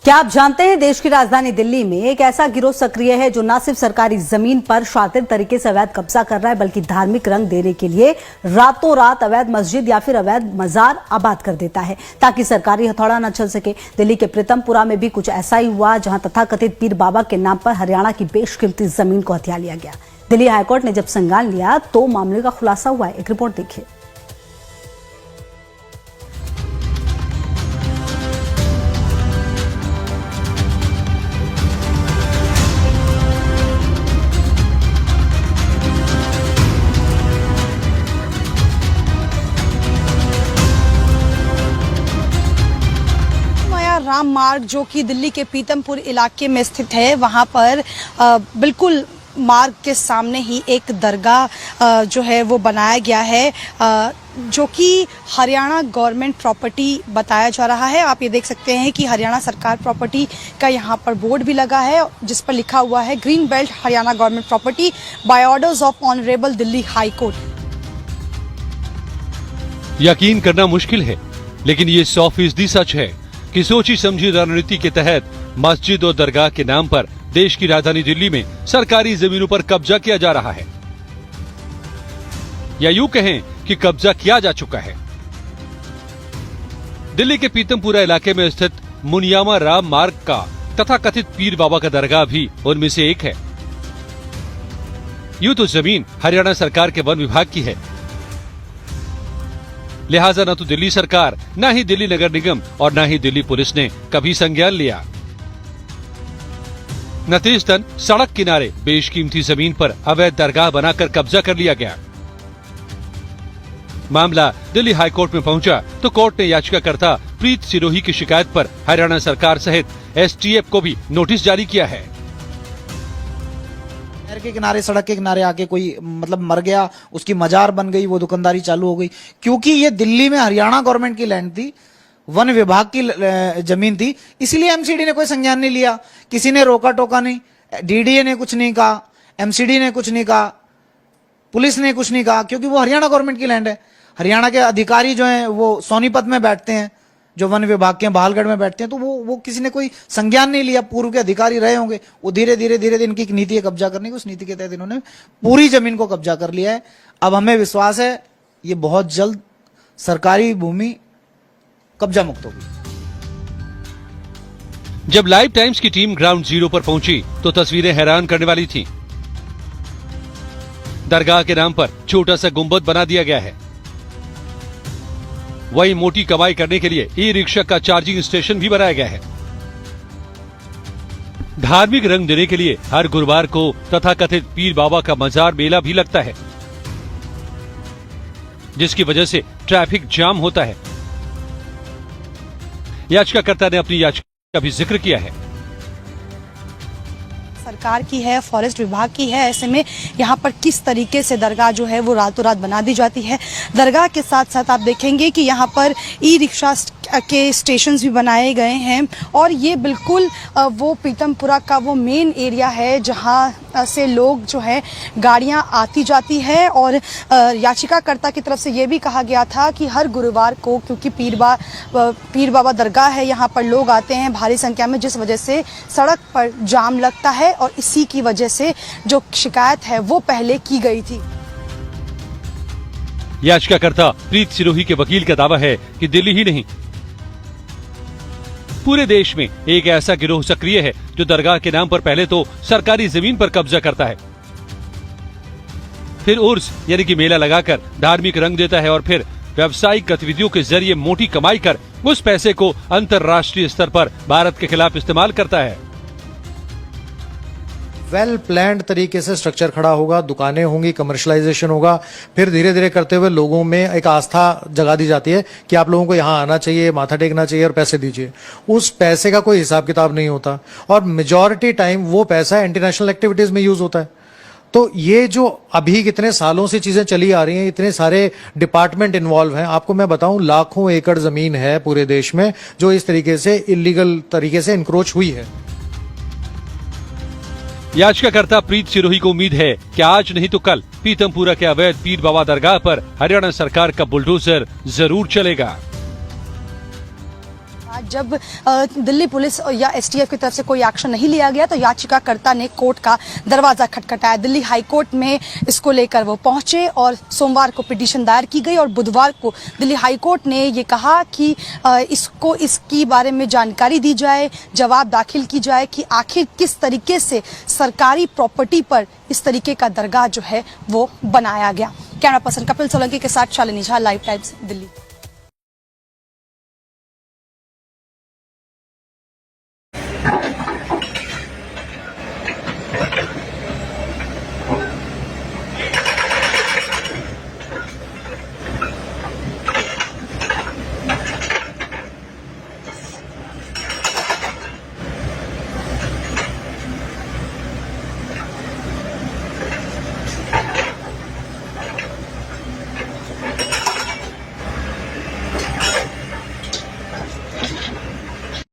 क्या आप जानते हैं देश की राजधानी दिल्ली में एक ऐसा गिरोह सक्रिय है जो न सिर्फ सरकारी जमीन पर शातिर तरीके से अवैध कब्जा कर रहा है बल्कि धार्मिक रंग देने के लिए रातों रात अवैध मस्जिद या फिर अवैध मजार आबाद कर देता है ताकि सरकारी हथौड़ा न चल सके। दिल्ली के प्रीतमपुरा में भी कुछ ऐसा ही हुआ जहां तथाकथित पीर बाबा के नाम पर हरियाणा की बेशकीमती जमीन को हथिया लिया गया। दिल्ली हाईकोर्ट ने जब संज्ञान लिया तो मामले का खुलासा हुआ है। एक रिपोर्ट देखिए। राम मार्ग जो कि दिल्ली के पीतमपुर इलाके में स्थित है, वहां पर बिल्कुल मार्ग के सामने ही एक दरगाह जो है वो बनाया गया है जो कि हरियाणा गवर्नमेंट प्रॉपर्टी बताया जा रहा है। आप ये देख सकते हैं कि हरियाणा सरकार प्रॉपर्टी का यहाँ पर बोर्ड भी लगा है जिस पर लिखा हुआ है green belt Haryana government property bye orders of honourable Delhi high court. यकीन करना मुश्किल है लेकिन ये 100% सच है कि सोची समझी रणनीति के तहत मस्जिद और दरगाह के नाम पर देश की राजधानी दिल्ली में सरकारी जमीनों पर कब्जा किया जा रहा है, या यूं कहें कि कब्जा किया जा चुका है। दिल्ली के पीतमपुरा इलाके में स्थित मुनियामा राम मार्ग का तथाकथित पीर बाबा का दरगाह भी उनमें से एक है। यूं तो जमीन हरियाणा सरकार के वन विभाग की है, लिहाजा न तो दिल्ली सरकार, न ही दिल्ली नगर निगम और न ही दिल्ली पुलिस ने कभी संज्ञान लिया। नतीजतन सड़क किनारे बेशकीमती जमीन पर अवैध दरगाह बनाकर कब्जा कर लिया गया। मामला दिल्ली हाईकोर्ट में पहुंचा तो कोर्ट ने याचिकाकर्ता प्रीत सिरोही की शिकायत पर हरियाणा सरकार सहित एसटीएफ को भी नोटिस जारी किया है। शहर के किनारे, सड़क के किनारे आके कोई मतलब मर गया, उसकी मजार बन गई, वो दुकानदारी चालू हो गई। क्योंकि ये दिल्ली में हरियाणा गवर्नमेंट की लैंड थी, वन विभाग की जमीन थी, इसीलिए एमसीडी ने कोई संज्ञान नहीं लिया। किसी ने रोका टोका नहीं, डीडीए ने कुछ नहीं कहा, एमसीडी ने कुछ नहीं कहा, पुलिस ने कुछ नहीं कहा, क्योंकि वो हरियाणा गवर्नमेंट की लैंड है। हरियाणा के अधिकारी जो है वो सोनीपत में बैठते हैं, जो वन विभाग के बहालगढ़ में बैठते हैं, तो वो किसी ने कोई संज्ञान नहीं लिया। पूर्व के अधिकारी रहे होंगे, वो धीरे धीरे इनकी एक नीति है कब्जा करने की, उस नीति के तहत इन्होंने पूरी जमीन को कब्जा कर लिया है। अब हमें विश्वास है ये बहुत जल्द सरकारी भूमि कब्जा मुक्त होगी। जब लाइव टाइम्स की टीम ग्राउंड जीरो पर पहुंची तो तस्वीरें हैरान करने वाली थीं। दरगाह के नाम पर छोटा सा गुंबद बना दिया गया है, वही मोटी कमाई करने के लिए ई रिक्शा का चार्जिंग स्टेशन भी बनाया गया है। धार्मिक रंग देने के लिए हर गुरुवार को तथाकथित पीर बाबा का मजार मेला भी लगता है, जिसकी वजह से ट्रैफिक जाम होता है। याचिकाकर्ता ने अपनी याचिका का भी जिक्र किया है। सरकार की है, फॉरेस्ट विभाग की है, ऐसे में यहाँ पर किस तरीके से दरगाह जो है वो रातों रात बना दी जाती है। दरगाह के साथ साथ आप देखेंगे कि यहाँ पर ई रिक्शा के स्टेशंस भी बनाए गए हैं और ये बिल्कुल वो पीतमपुरा का वो मेन एरिया है जहाँ से लोग जो है गाड़ियाँ आती जाती है। और याचिकाकर्ता की तरफ से ये भी कहा गया था कि हर गुरुवार को, क्योंकि पीर बाबा दरगाह है, यहाँ पर लोग आते हैं भारी संख्या में, जिस वजह से सड़क पर जाम लगता है और इसी की वजह से जो शिकायत है वो पहले की गई थी। याचिकाकर्ता प्रीत सिरोही के वकील का दावा है कि दिल्ली ही नहीं, पूरे देश में एक ऐसा गिरोह सक्रिय है जो दरगाह के नाम पर पहले तो सरकारी जमीन पर कब्जा करता है, फिर उर्स यानी कि मेला लगाकर धार्मिक रंग देता है और फिर व्यावसायिक गतिविधियों के जरिए मोटी कमाई कर उस पैसे को अंतर्राष्ट्रीय स्तर पर भारत के खिलाफ इस्तेमाल करता है। वेल प्लान्ड तरीके से स्ट्रक्चर खड़ा होगा, दुकानें होंगी, कमर्शलाइजेशन होगा, फिर धीरे धीरे करते हुए लोगों में एक आस्था जगा दी जाती है कि आप लोगों को यहाँ आना चाहिए, माथा टेकना चाहिए और पैसे दीजिए। उस पैसे का कोई हिसाब किताब नहीं होता और मेजॉरिटी टाइम वो पैसा इंटरनेशनल एक्टिविटीज में यूज होता है। तो ये जो अभी कितने सालों से चीजें चली आ रही हैं, इतने सारे डिपार्टमेंट इन्वॉल्व हैं, आपको मैं बताऊं लाखों एकड़ जमीन है पूरे देश में जो इस तरीके से इलीगल तरीके से इंक्रोच हुई है। याचिकाकर्ता प्रीत सिरोही को उम्मीद है कि आज नहीं तो कल पीतमपुरा के अवैध पीर बाबा दरगाह पर हरियाणा सरकार का बुलडोजर जरूर चलेगा। आज जब दिल्ली पुलिस या एसटीएफ की तरफ से कोई एक्शन नहीं लिया गया तो याचिकाकर्ता ने कोर्ट का दरवाजा खटखटाया। दिल्ली हाई कोर्ट में इसको लेकर वो पहुंचे और सोमवार को पिटीशन दायर की गई और बुधवार को दिल्ली हाई कोर्ट ने ये कहा कि इसकी बारे में जानकारी दी जाए, जवाब दाखिल की जाए कि आखिर किस तरीके से सरकारी प्रॉपर्टी पर इस तरीके का दरगाह जो है वो बनाया गया। कैमरा पर्सन कपिल सोलंकी के साथ शालिनी झा, लाइव टाइम्स, दिल्ली।